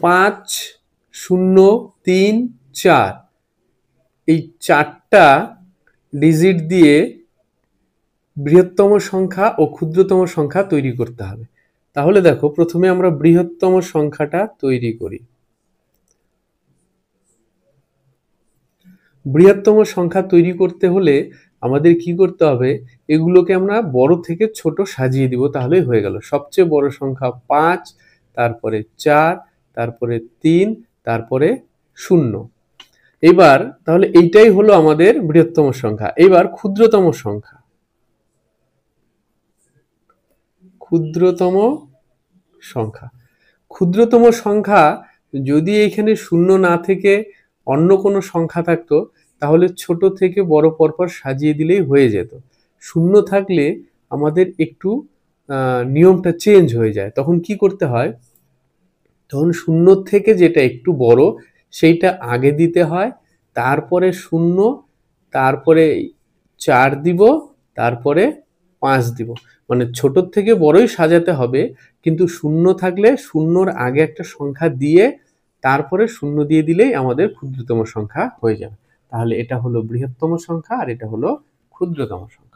5 0 3 4 এই 4টা ডিজিট দিয়ে বৃহত্তম সংখ্যা ও ক্ষুদ্রতম সংখ্যা তৈরি করতে হবে। তাহলে দেখো প্রথমে আমরা বৃহত্তম সংখ্যাটা তৈরি করি। বৃহত্তম সংখ্যা তৈরি করতে হলে আমাদের কি করতে হবে, এগুলোকে আমরা বড় থেকে ছোট সাজিয়ে দিব, তাহলেই হয়ে গেল। সবচেয়ে বড় সংখ্যা 5, তারপরে 4, তারপরে 3, তারপরে 0। এবার তাহলে এইটাই হলো আমাদের বৃহত্তম সংখ্যা। এবার ক্ষুদ্রতম সংখ্যা। ক্ষুদ্রতম সংখ্যা ক্ষুদ্রতম সংখ্যা যদি এখানে 0 না থেকে অন্য কোনো সংখ্যা থাকতো তাহলে ছোট থেকে বড় পরপর সাজিয়ে দিলেই হয়ে যেত। 0 থাকলে আমাদের একটু নিয়মটা চেঞ্জ হয়ে যায়। তখন কি করতে হয়, তখন 0 থেকে যেটা একটু বড় সেইটা আগে দিতে হয়, তারপরে 0, তারপরে 4 দিব, তারপরে 5 দিব। মানে ছোট থেকে বড়ই সাজাতে হবে, কিন্তু 0 থাকলে 0-র আগে একটা সংখ্যা দিয়ে তারপরে 0 দিয়ে দিলেই আমাদের ক্ষুদ্রতম সংখ্যা হয়ে যাবে। তাহলে এটা হলো বৃহত্তম সংখ্যা আর এটা হলো ক্ষুদ্রতম সংখ্যা।